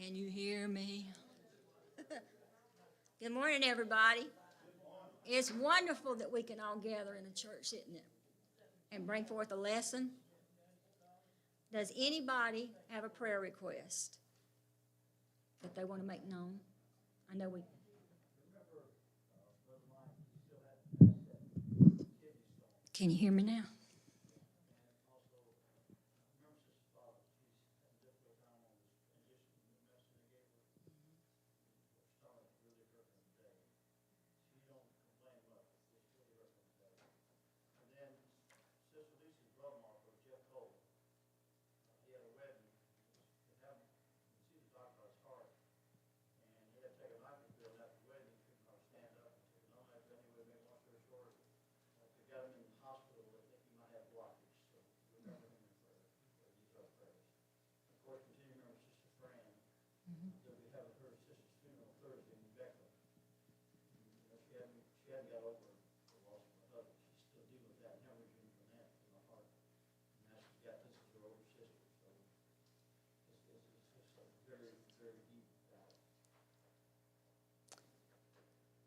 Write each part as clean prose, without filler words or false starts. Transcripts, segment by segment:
Can you hear me? Good morning, everybody. It's wonderful that we can all gather in a church, isn't it? And bring forth a lesson. Does anybody have a prayer request that they want to make known? I know we. Can you hear me now?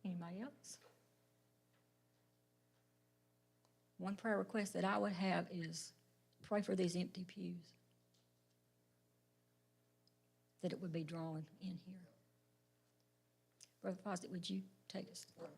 Anybody else? One prayer request that I would have is pray for these empty pews, that it would be drawn in here. Brother Fawcett, would you take us to prayer?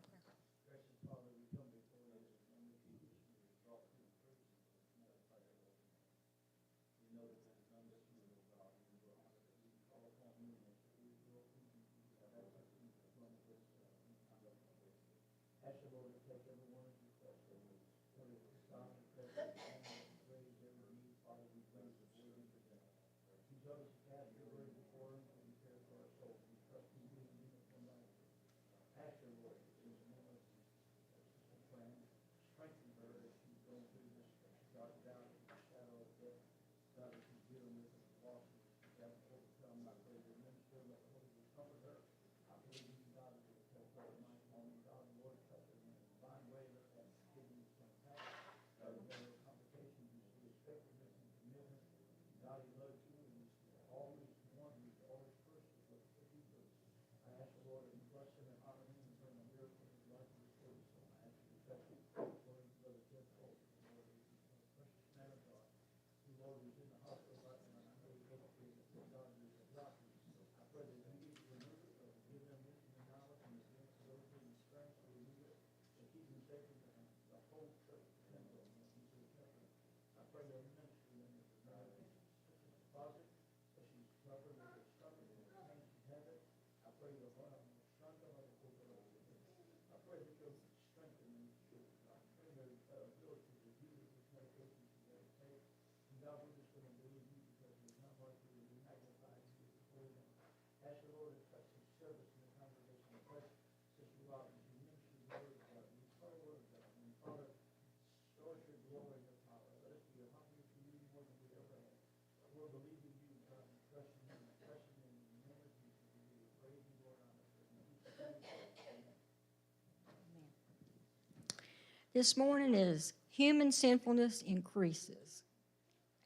This morning is human sinfulness increases.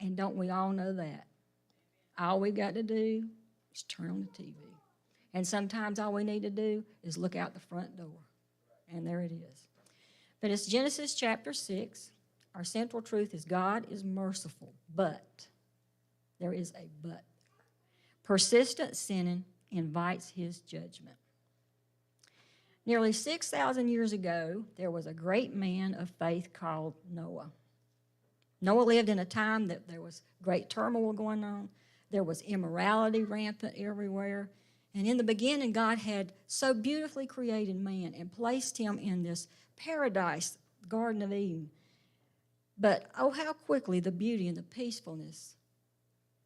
And don't we all know that? All we got to do is turn on the TV. And sometimes all we need to do is look out the front door. And there it is. But it's Genesis chapter 6. Our central truth is God is merciful, but there is a but. Persistent sinning invites his judgment. Nearly 6,000 years ago, there was a great man of faith called Noah. Noah lived in a time that there was great turmoil going on. There was immorality rampant everywhere. And in the beginning, God had so beautifully created man and placed him in this paradise, Garden of Eden. But oh, how quickly the beauty and the peacefulness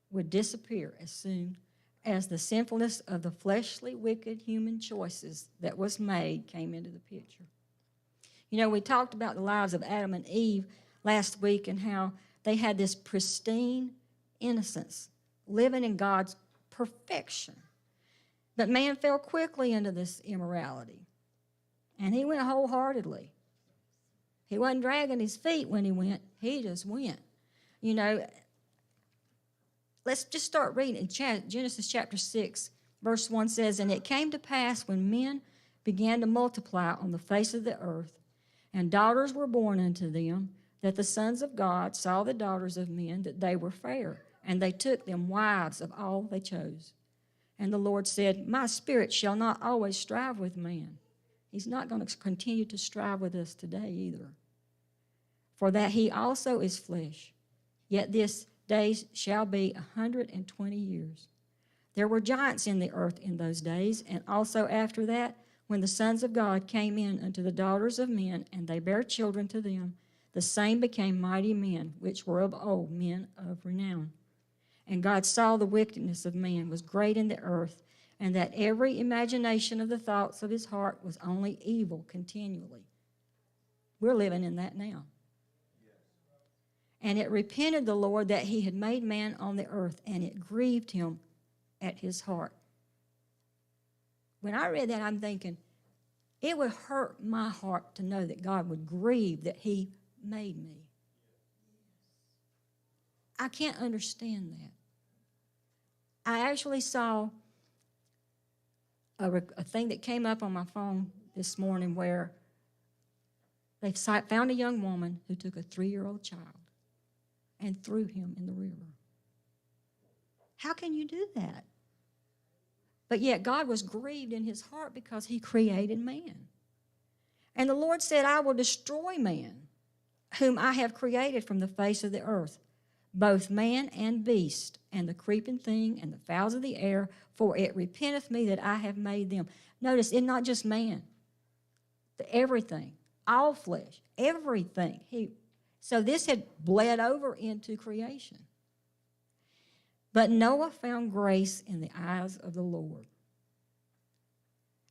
would disappear as soon as the sinfulness of the fleshly, wicked human choices that was made came into the picture. You know, we talked about the lives of Adam and Eve last week and how they had this pristine innocence, living in God's perfection. But man fell quickly into this immorality, and he went wholeheartedly. He wasn't dragging his feet when he went. He just went. You know, let's just start reading in Genesis chapter 6, Verse 1 says, "And it came to pass when men began to multiply on the face of the earth, and daughters were born unto them, that the sons of God saw the daughters of men, that they were fair, and they took them wives of all they chose. And the Lord said, My spirit shall not always strive with man." He's not going to continue to strive with us today either. "For that he also is flesh, yet this day shall be 120 years. There were giants in the earth in those days, and also after that, when the sons of God came in unto the daughters of men, and they bare children to them, the same became mighty men, which were of old, men of renown. And God saw the wickedness of man was great in the earth, and that every imagination of the thoughts of his heart was only evil continually." We're living in that now. "And it repented the Lord that he had made man on the earth, and it grieved him at his heart." When I read that, I'm thinking, it would hurt my heart to know that God would grieve that he made me. I can't understand that. I actually saw a thing that came up on my phone this morning where they found a young woman who took a 3-year-old child and threw him in the river. How can you do that? But yet God was grieved in his heart because he created man. And the Lord said, "I will destroy man, whom I have created from the face of the earth, both man and beast, and the creeping thing, and the fowls of the air, for it repenteth me that I have made them." Notice, it's not just man. Everything, all flesh, everything. So this had bled over into creation. "But Noah found grace in the eyes of the Lord."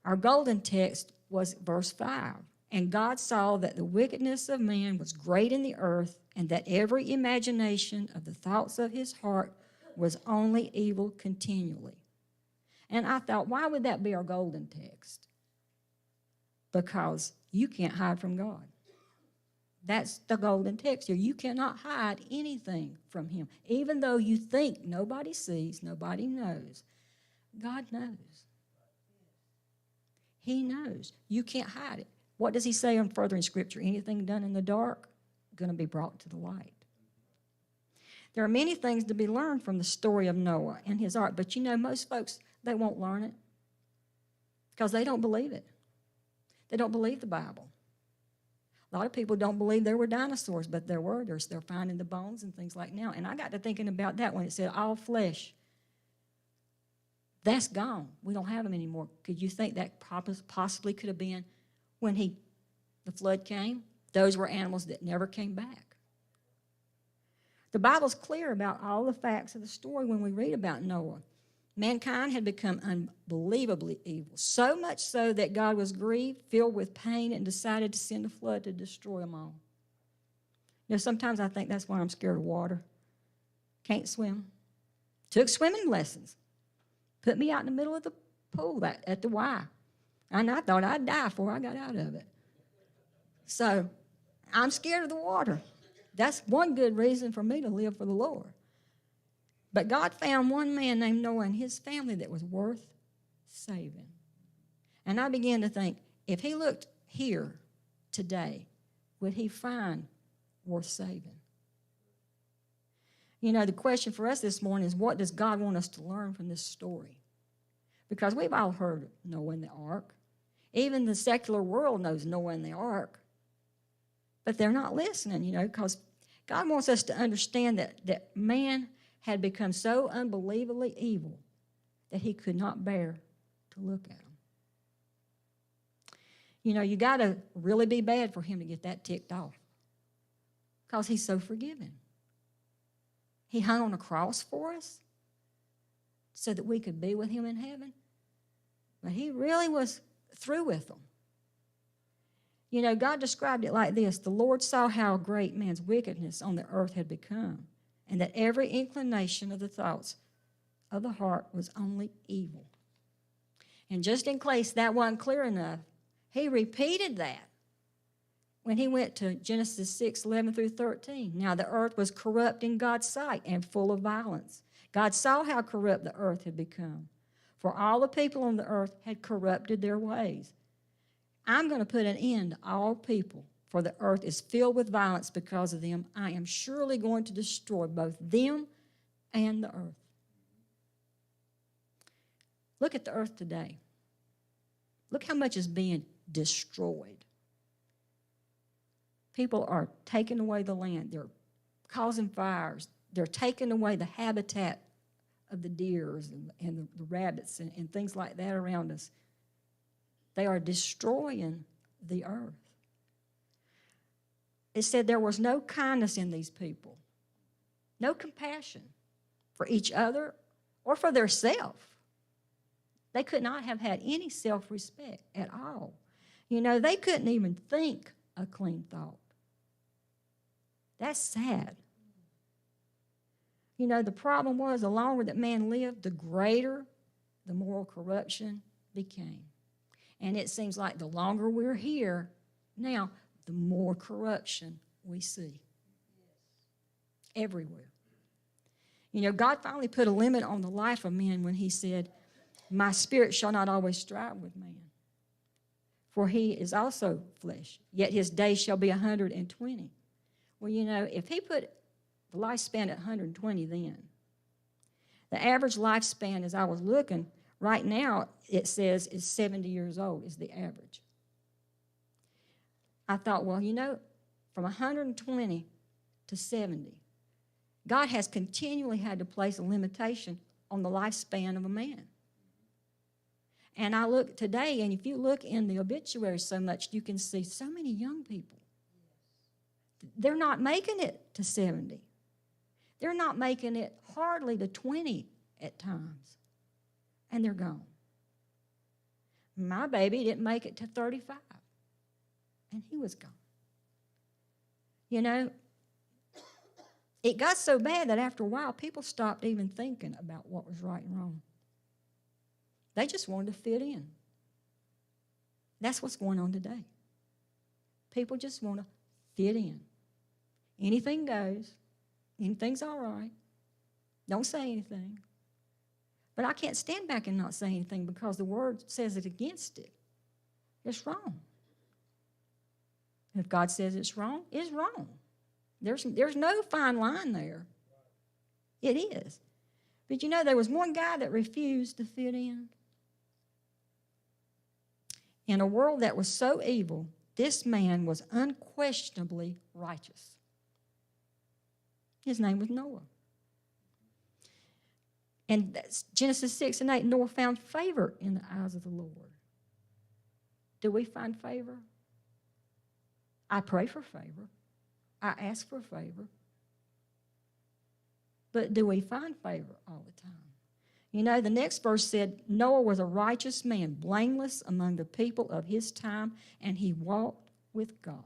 Our golden text was verse 5. "And God saw that the wickedness of man was great in the earth, and that every imagination of the thoughts of his heart was only evil continually." And I thought, why would that be our golden text? Because you can't hide from God. That's the golden text here. You cannot hide anything from him. Even though you think nobody sees, nobody knows, God knows. He knows. You can't hide it. What does he say on further in Scripture? Anything done in the dark, going to be brought to the light. There are many things to be learned from the story of Noah and his ark, but most folks, they won't learn it because they don't believe it. They don't believe the Bible. A lot of people don't believe there were dinosaurs, but there were. They're finding the bones and things like now. And I got to thinking about that when it said all flesh. That's gone. We don't have them anymore. Could you think that possibly could have been when the flood came? Those were animals that never came back. The Bible's clear about all the facts of the story when we read about Noah. Mankind had become unbelievably evil, so much so that God was grieved, filled with pain, and decided to send a flood to destroy them all. Sometimes I think that's why I'm scared of water. Can't swim. Took swimming lessons. Put me out in the middle of the pool at the Y. And I thought I'd die before I got out of it. So I'm scared of the water. That's one good reason for me to live for the Lord. But God found one man named Noah and his family that was worth saving. And I began to think, if he looked here today, would he find worth saving? The question for us this morning is, what does God want us to learn from this story? Because we've all heard Noah and the ark. Even the secular world knows Noah and the ark. But they're not listening, because God wants us to understand that man had become so unbelievably evil that he could not bear to look at him. You got to really be bad for him to get that ticked off because he's so forgiving. He hung on a cross for us so that we could be with him in heaven. But he really was through with them. God described it like this: the Lord saw how great man's wickedness on the earth had become, and that every inclination of the thoughts of the heart was only evil. And just in case that wasn't clear enough, he repeated that when he went to Genesis 6:11 through 13. Now the earth was corrupt in God's sight and full of violence. God saw how corrupt the earth had become. for all the people on the earth had corrupted their ways. I'm going to put an end to all people, for the earth is filled with violence because of them. I am surely going to destroy both them and the earth. Look at the earth today. Look how much is being destroyed. People are taking away the land. They're causing fires. They're taking away the habitat of the deers and the rabbits and things like that around us. They are destroying the earth. It said there was no kindness in these people, no compassion for each other or for themselves. They could not have had any self-respect at all. You know, they couldn't even think a clean thought. That's sad. You know, the problem was the longer that man lived, the greater the moral corruption became. And it seems like the longer we're here now, the more corruption we see. Everywhere. You know, God finally put a limit on the life of men when he said, my spirit shall not always strive with man, for he is also flesh, yet his days shall be 120. Well, you know, if he put the lifespan at 120 then, the average lifespan, as I was looking, right now it says is 70 years old is the average. I thought, well, you know, from 120 to 70, God has continually had to place a limitation on the lifespan of a man. And I look today, and if you look in the obituaries so much, you can see so many young people. They're not making it to 70. They're not making it hardly to 20 at times. And they're gone. My baby didn't make it to 35. And he was gone. You know, it got so bad that after a while, people stopped even thinking about what was right and wrong. They just wanted to fit in. That's what's going on today. People just want to fit in. Anything goes. Anything's all right. Don't say anything. But I can't stand back and not say anything because the word says it against it. It's wrong. If God says it's wrong, it's wrong. There's no fine line there. It is. But you know, there was one guy that refused to fit in. In a world that was so evil, this man was unquestionably righteous. His name was Noah. And that's Genesis 6 and 8, Noah found favor in the eyes of the Lord. Do we find favor? I pray for favor. I ask for favor. But do we find favor all the time? You know, the next verse said, Noah was a righteous man, blameless among the people of his time, and he walked with God.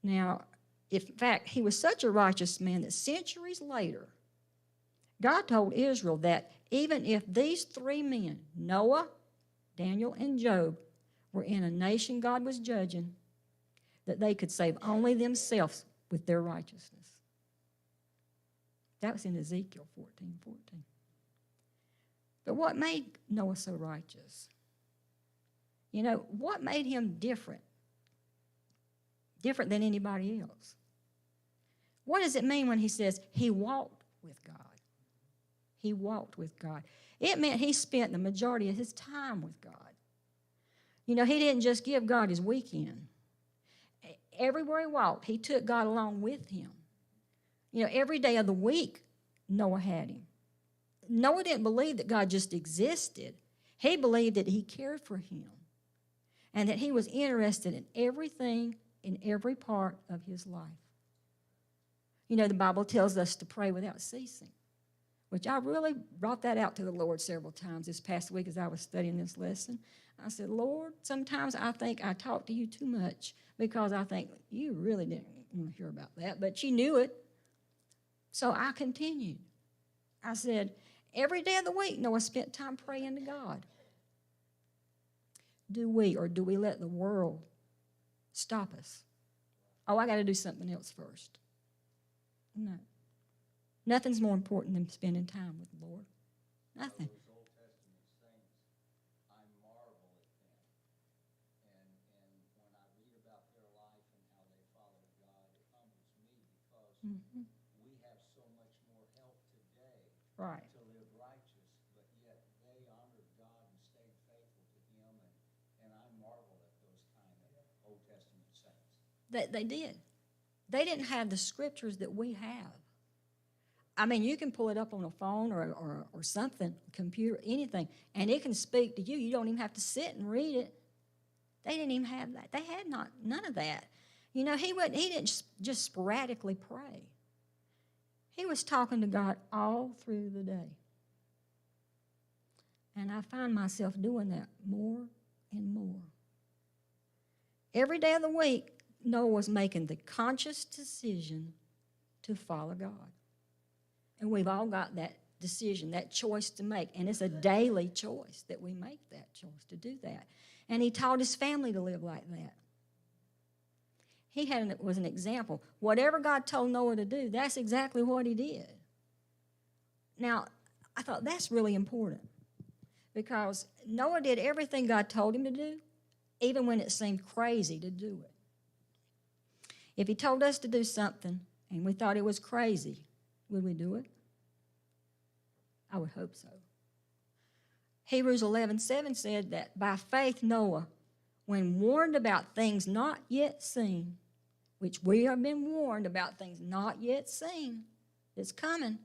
Now, in fact, he was such a righteous man that centuries later, God told Israel that even if these three men, Noah, Daniel, and Job, were in a nation God was judging, that they could save only themselves with their righteousness. That was in Ezekiel 14:14. But what made Noah so righteous? You know, what made him different? Different than anybody else. What does it mean when he says he walked with God? He walked with God. It meant he spent the majority of his time with God. You know, he didn't just give God his weekend. Everywhere he walked, he took God along with him. You know, every day of the week, Noah had him. Noah didn't believe that God just existed. He believed that he cared for him and that he was interested in everything in every part of his life. You know, the Bible tells us to pray without ceasing, which I really brought that out to the Lord several times this past week as I was studying this lesson. I said, Lord, sometimes I think I talk to you too much because I think you really didn't want to hear about that, but you knew it. So I continued. I said, every day of the week, Noah spent time praying to God. Do we let the world stop us? Oh, I got to do something else first. No. Nothing's more important than spending time with the Lord. Nothing. Those Old Testament saints, I marvel at them. And when I read about their life and how they followed God, it humbles me because Mm-hmm. we have so much more help today Right. to live righteous, but yet they honored God and stayed faithful to Him, and I marvel at those kind of Old Testament saints. They did. They didn't have the scriptures that we have. I mean, you can pull it up on a phone or something, computer, anything, and it can speak to you. You don't even have to sit and read it. They didn't even have that. They had none of that. You know, he didn't just sporadically pray. He was talking to God all through the day. And I find myself doing that more and more. Every day of the week, Noah was making the conscious decision to follow God. And we've all got that decision, that choice to make. And it's a daily choice that we make that choice to do that. And he taught his family to live like that. He was an example. Whatever God told Noah to do, that's exactly what he did. Now, I thought that's really important because Noah did everything God told him to do, even when it seemed crazy to do it. If he told us to do something and we thought it was crazy, would we do it? I would hope so. Hebrews 11:7 said that by faith Noah, when warned about things not yet seen, which we have been warned about things not yet seen, that's coming,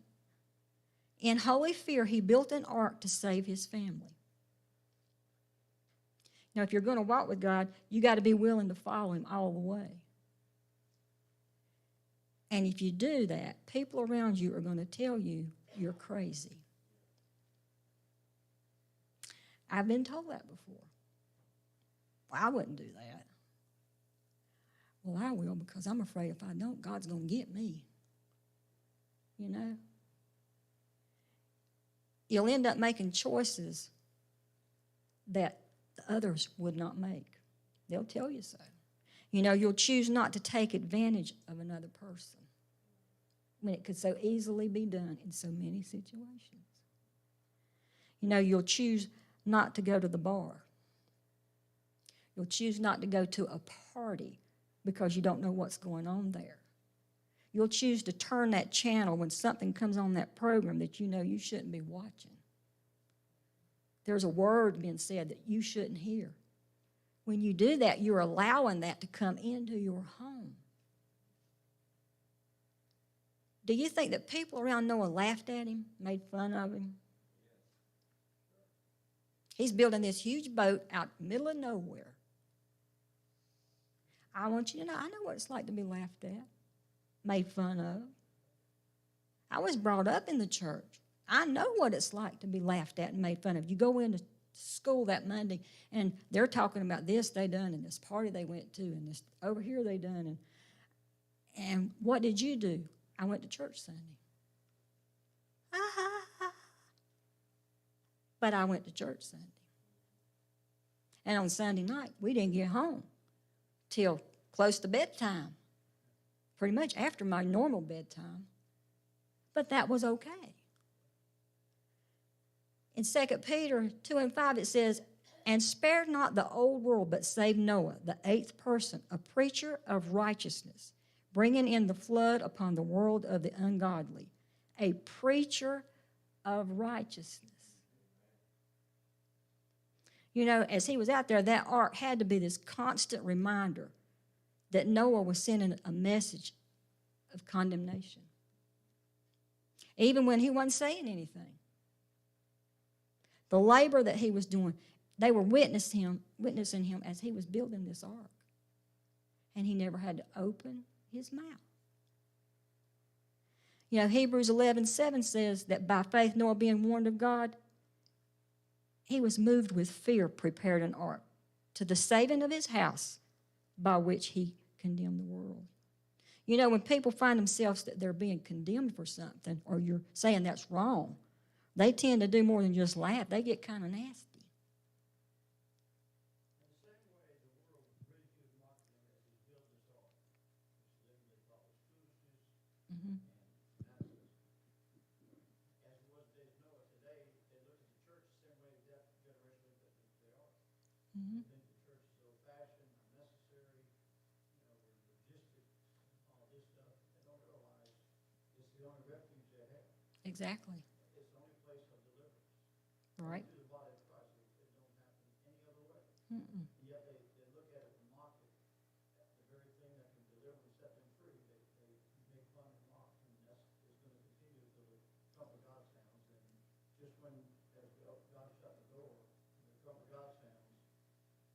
in holy fear he built an ark to save his family. Now, if you're going to walk with God, you got to be willing to follow him all the way. And if you do that, people around you are going to tell you you're crazy. I've been told that before. Well, I wouldn't do that. Well, I will because I'm afraid if I don't, God's going to get me. You know? You'll end up making choices that the others would not make. They'll tell you so. You know, you'll choose not to take advantage of another person when it could so easily be done in so many situations. You know, you'll choose not to go to the bar. You'll choose not to go to a party because you don't know what's going on there. You'll choose to turn that channel when something comes on that program that you know you shouldn't be watching. There's a word being said that you shouldn't hear. When you do that, you're allowing that to come into your home. Do you think that people around Noah laughed at him, made fun of him? He's building this huge boat out in the middle of nowhere. I want you to know, I know what it's like to be laughed at, made fun of. I was brought up in the church. I know what it's like to be laughed at and made fun of. You go into school that Monday, and they're talking about this they done and this party they went to and this over here they done. And what did you do? I went to church Sunday. But I went to church Sunday. And on Sunday night, we didn't get home till close to bedtime, pretty much after my normal bedtime. But that was okay. In 2 Peter 2:5, it says, "And spared not the old world, but saved Noah, the eighth person, a preacher of righteousness, bringing in the flood upon the world of the ungodly." A preacher of righteousness. You know, as he was out there, that ark had to be this constant reminder that Noah was sending a message of condemnation, even when he wasn't saying anything. The labor that he was doing, they were witnessing him as he was building this ark. And he never had to open his mouth. You know, Hebrews 11:7 says that by faith Noah, being warned of God, he was moved with fear, prepared an ark to the saving of his house, by which he condemned the world. You know, when people find themselves that they're being condemned for something, or you're saying that's wrong, they tend to do more than just laugh. They get kind of nasty. In the same way, the world ridiculed and mocked him as he built this ark, which then they thought was foolishness Mm-hmm. and nonsense. As it was the days of Noah, today they Mhm. They think the church is old-fashioned, unnecessary, logistics, all this stuff. They don't realize it's the only refuge they have. Exactly. It's the only place of deliverance. Right. Only through the body of Christ. It don't happen any other way. Mm-mm. And yet they look at it and mock it. The very thing that can deliver and set them free, they make fun and mock. And that's is going to continue until the trump of God sounds. And just when as God shut the door, and the trump of God sounds,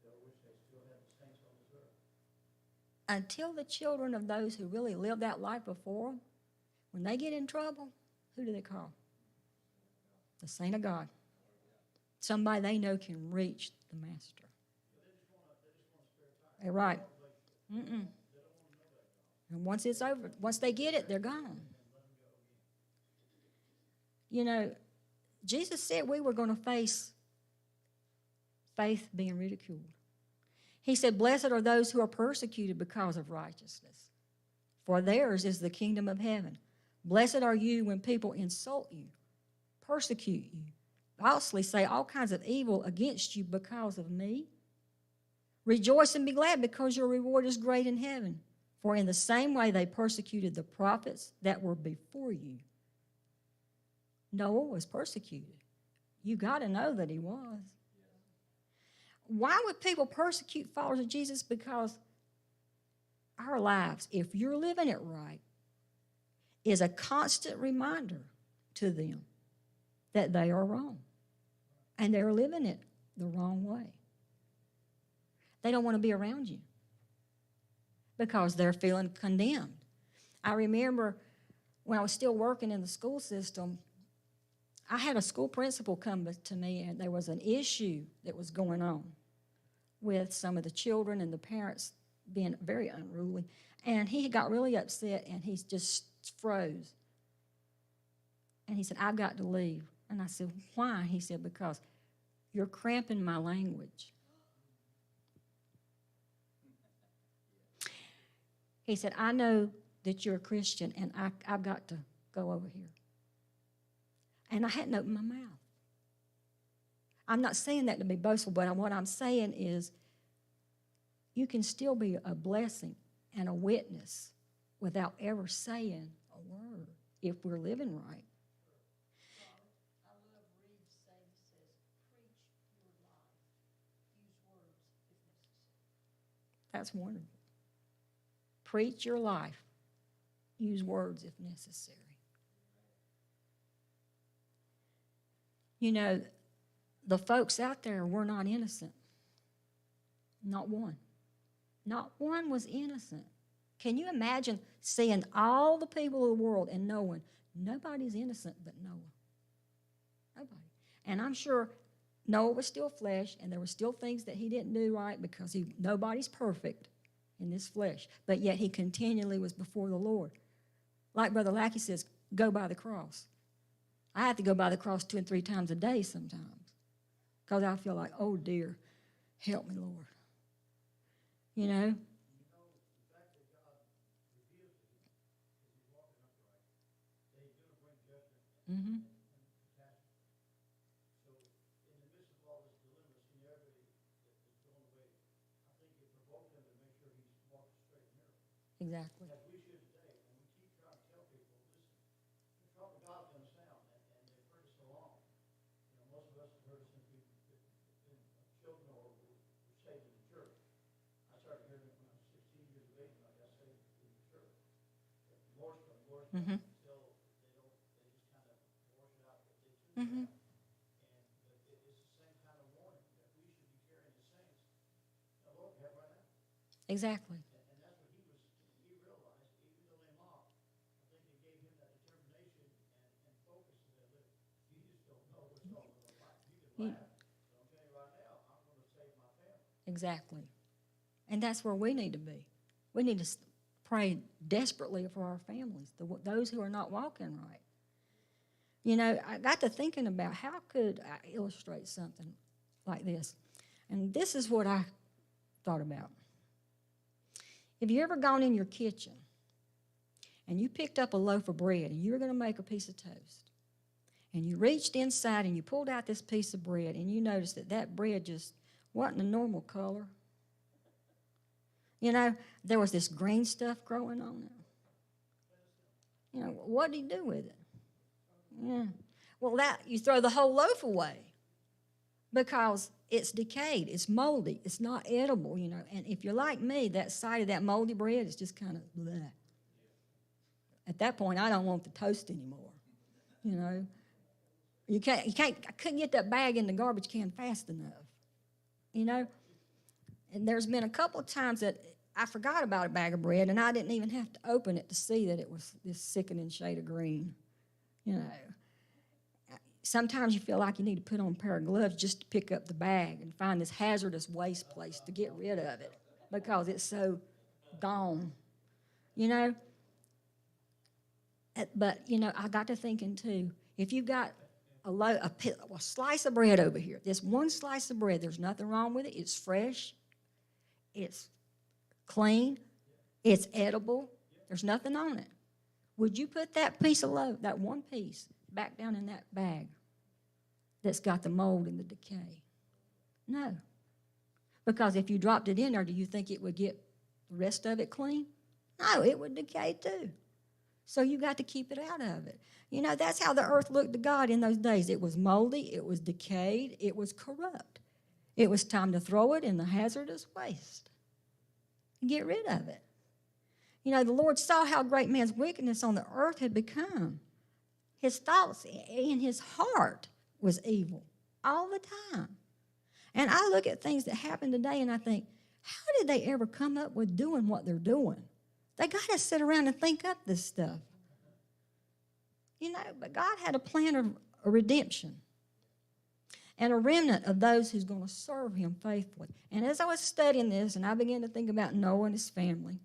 they'll wish they still had the saints on this earth. Until the children of those who really lived that life before them, when they get in trouble, who do they call? The saint of God. Somebody they know can reach the master. They're right. Mm-mm. And once it's over, once they get it, they're gone. You know, Jesus said we were going to face faith being ridiculed. He said, blessed are those who are persecuted because of righteousness, for theirs is the kingdom of heaven. Blessed are you when people insult you, persecute you, falsely say all kinds of evil against you because of me. Rejoice and be glad, because your reward is great in heaven. For in the same way they persecuted the prophets that were before you. Noah was persecuted. You got to know that he was. Why would people persecute followers of Jesus? Because our lives, if you're living it right, is a constant reminder to them that they are wrong. And they're living it the wrong way. They don't want to be around you because they're feeling condemned. I remember when I was still working in the school system, I had a school principal come to me, and there was an issue that was going on with some of the children and the parents being very unruly. And he got really upset, and he just froze. And he said, I've got to leave. And I said, why? He said, because you're cramping my language. He said, I know that you're a Christian, and I've got to go over here. And I hadn't opened my mouth. I'm not saying that to be boastful, but what I'm saying is you can still be a blessing and a witness without ever saying a word if we're living right. I love Reed's saying, he says, preach your life. Use words if necessary. That's wonderful. Preach your life. Use words if necessary. You know, the folks out there were not innocent. Not one. Not one was innocent. Can you imagine seeing all the people of the world and knowing nobody's innocent but Noah? Nobody. And I'm sure Noah was still flesh, and there were still things that he didn't do right because nobody's perfect in this flesh. But yet he continually was before the Lord. Like Brother Lackey says, go by the cross. I have to go by the cross 2 and 3 times a day sometimes because I feel like, oh dear, help me, Lord. You know? The fact that God reveals to him as he's walking upright, that he's going to bring judgment Mm-hmm. and catastrophe. So in the midst of all this deliverance and everybody that's going away, I think it provoked him to make sure he's walking straight and narrow. Exactly. As we should today, and we keep trying to tell people, listen, the trump of God's going to sound, and they've heard it so long. Most of us have heard it since we've been children or were saved in the church. I started hearing it when I was 16 years of age, and I got saved in the church. Lord's coming, Mm-hmm. until they just kind of wash it out. They tune it Mm-hmm. out. And it's the same kind of warning that we should be carrying the saints. The Lord have right now. Exactly. And that's what he realized, even though they mocked, I think it gave him that determination and focus that, look, you just don't know what's going to look like. You can laugh, but I'm telling you right now, I'm going to save my family. Exactly. And that's where we need to be. We need to pray desperately for our families, those who are not walking right. You know, I got to thinking about how could I illustrate something like this. And this is what I thought about. Have you ever gone in your kitchen and you picked up a loaf of bread and you were going to make a piece of toast? And you reached inside and you pulled out this piece of bread and you noticed that bread just wasn't a normal color. You know, there was this green stuff growing on it. You know, what did he do with it? Yeah. Well, you throw the whole loaf away because it's decayed, it's moldy, it's not edible, you know. And if you're like me, that side of that moldy bread is just kind of bleh. At that point, I don't want the toast anymore, you know. I couldn't get that bag in the garbage can fast enough, you know. And there's been a couple of times that I forgot about a bag of bread, and I didn't even have to open it to see that it was this sickening shade of green, you know. Sometimes you feel like you need to put on a pair of gloves just to pick up the bag and find this hazardous waste place to get rid of it because it's so gone, you know. But, you know, I got to thinking, too, if you've got a slice of bread over here, this one slice of bread, there's nothing wrong with it. It's fresh. It's clean. It's edible. There's nothing on it. Would you put that piece of loaf, that one piece, back down in that bag that's got the mold and the decay? No. Because if you dropped it in there, do you think it would get the rest of it clean? No, it would decay too. So you got to keep it out of it. You know, that's how the earth looked to God in those days. It was moldy, it was decayed, it was corrupt. It was time to throw it in the hazardous waste. Get rid of it. You know, the Lord saw how great man's wickedness on the earth had become. His thoughts in his heart was evil all the time. And I look at things that happen today and I think, how did they ever come up with doing what they're doing? They got to sit around and think up this stuff. You know, but God had a plan of a redemption and a remnant of those who's going to serve him faithfully. And as I was studying this and I began to think about Noah and his family,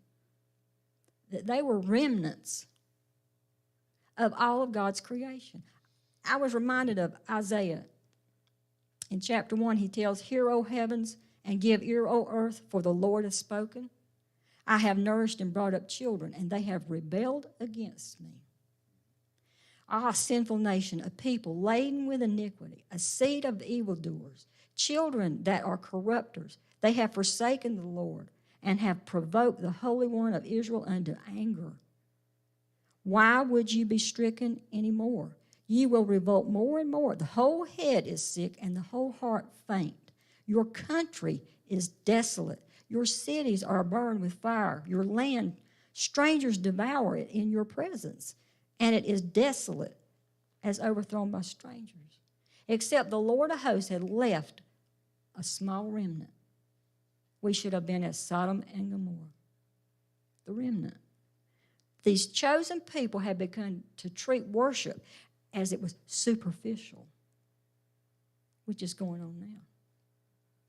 that they were remnants of all of God's creation. I was reminded of Isaiah. In chapter 1, he tells, "Hear, O heavens, and give ear, O earth, for the Lord has spoken. I have nourished and brought up children, and they have rebelled against me. Ah, sinful nation, a people laden with iniquity, a seed of evildoers, children that are corrupters. They have forsaken the Lord and have provoked the Holy One of Israel unto anger. Why would you be stricken any more? You will revolt more and more. The whole head is sick and the whole heart faint. Your country is desolate. Your cities are burned with fire. Your land, strangers devour it in your presence, and it is desolate as overthrown by strangers. Except the Lord of hosts had left a small remnant. We should have been as Sodom and Gomorrah, the remnant. These chosen people had begun to treat worship as it was superficial, which is going on now.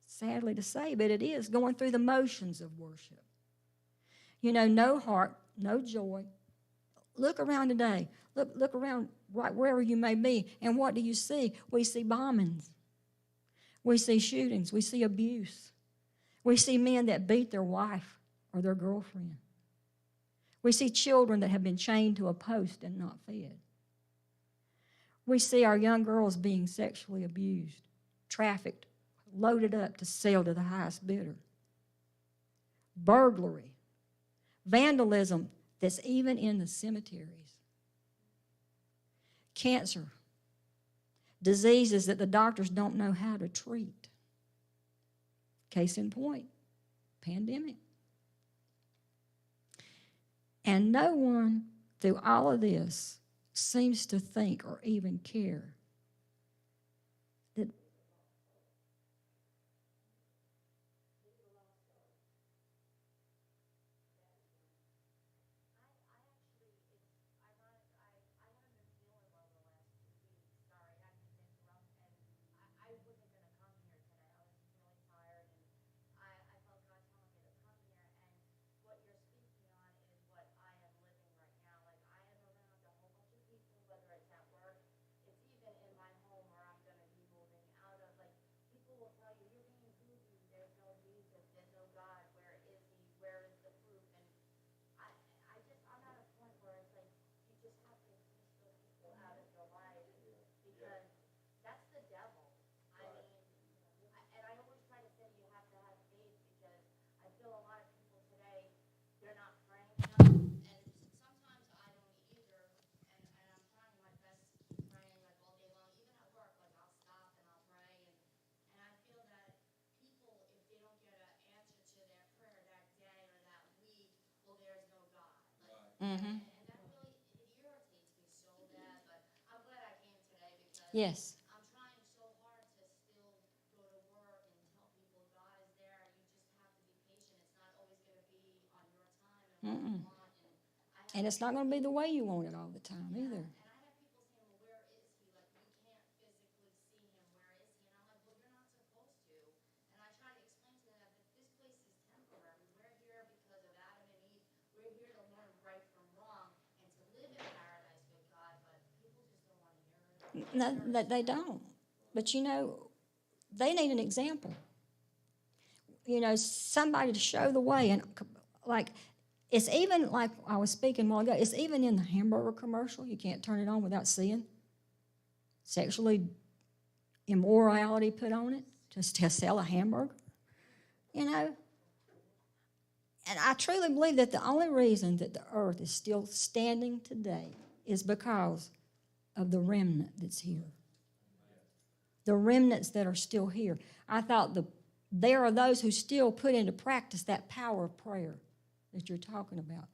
Sadly to say, but it is going through the motions of worship. You know, no heart, no joy. Look around today. Look around right wherever you may be, and what do you see? We see bombings. We see shootings. We see abuse. We see men that beat their wife or their girlfriend. We see children that have been chained to a post and not fed. We see our young girls being sexually abused, trafficked, loaded up to sell to the highest bidder. Burglary, vandalism that's even in the cemeteries. Cancer, diseases that the doctors don't know how to treat. Case in point, pandemic. And no one through all of this seems to think or even care that Mm-hmm. And that really, it irritates me so bad, but I'm glad I came today because Yes. I'm trying so hard to still go to work and tell people God is there. You just have to be patient. It's not always going to be on your time and what you Mm-mm. want. And I And have it's not going to be the way you want it all the time yeah, either. and I have people saying, well, where is he? Like, we can't physically see him. Where is he? And I'm like, well, you're not supposed to. And I try to explain to them that this place is temporary. We're here because of Adam and Eve. We're here to learn right from wrong and to live in paradise with God. But people just don't want to hear it. No, they don't. But you know, they need an example. You know, somebody to show the way. And like, it's even like I was speaking a while ago, it's even in the hamburger commercial. You can't turn it on without seeing sexually immorality put on it just to sell a hamburger. You know? And I truly believe that the only reason that the earth is still standing today is because of the remnant that's here. The remnants that are still here. I thought there are those who still put into practice that power of prayer that you're talking about.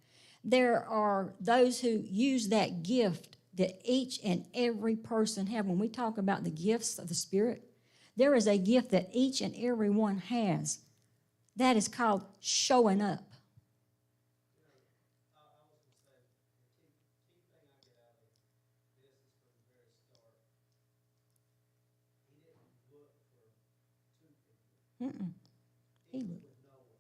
There are those who use that gift that each and every person have. When we talk about the gifts of the Spirit, there is a gift that each and every one has. That is called showing up. I was going to say, the key thing I get out of this is from the very start. He didn't look for two people. Mm-mm. He He was looked. with Noah.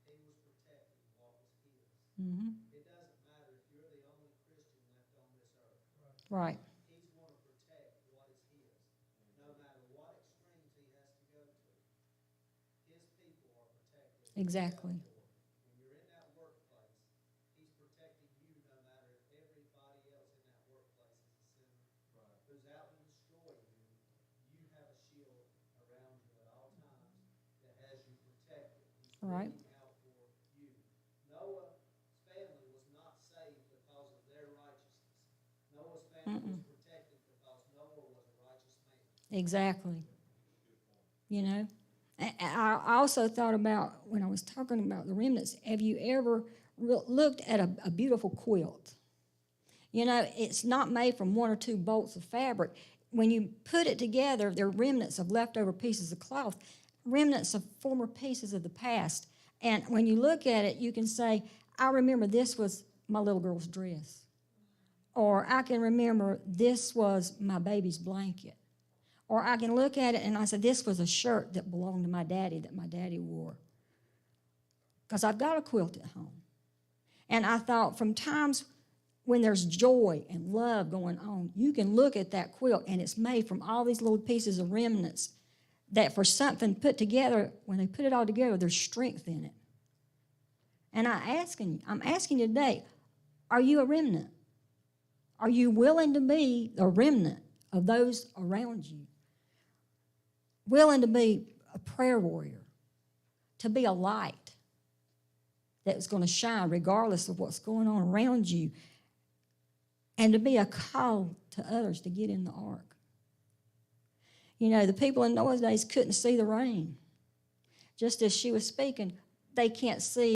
He was protecting what was his. Mm-hmm. It doesn't matter if you're the only Christian left on this earth. Right. He's going to protect what is his, no matter what extremes he has to go to. His people are protected. Exactly. When you're in that workplace, he's protecting you no matter if everybody else in that workplace is a sinner who's out to destroy you. You have a shield around you at all times that has you protected. He's Right. looking out for you. Noah's family was not saved because of their righteousness. Noah's family was protected because Noah was a righteous man. Exactly. You know? I also thought about, when I was talking about the remnants, have you ever looked at a beautiful quilt? You know, it's not made from one or two bolts of fabric. When you put it together, there are remnants of leftover pieces of cloth, remnants of former pieces of the past. And when you look at it, you can say, I remember this was my little girl's dress. Or I can remember this was my baby's blanket. Or I can look at it and I say, this was a shirt that belonged to my daddy that my daddy wore. Because I've got a quilt at home. And I thought from times when there's joy and love going on, you can look at that quilt and it's made from all these little pieces of remnants that for something put together, when they put it all together, there's strength in it. And I'm asking you today, are you a remnant? Are you willing to be a remnant of those around you? Willing to be a prayer warrior, to be a light that's going to shine regardless of what's going on around you, and to be a call to others to get in the ark. You know, the people in Noah's days couldn't see the rain. Just as she was speaking, they can't see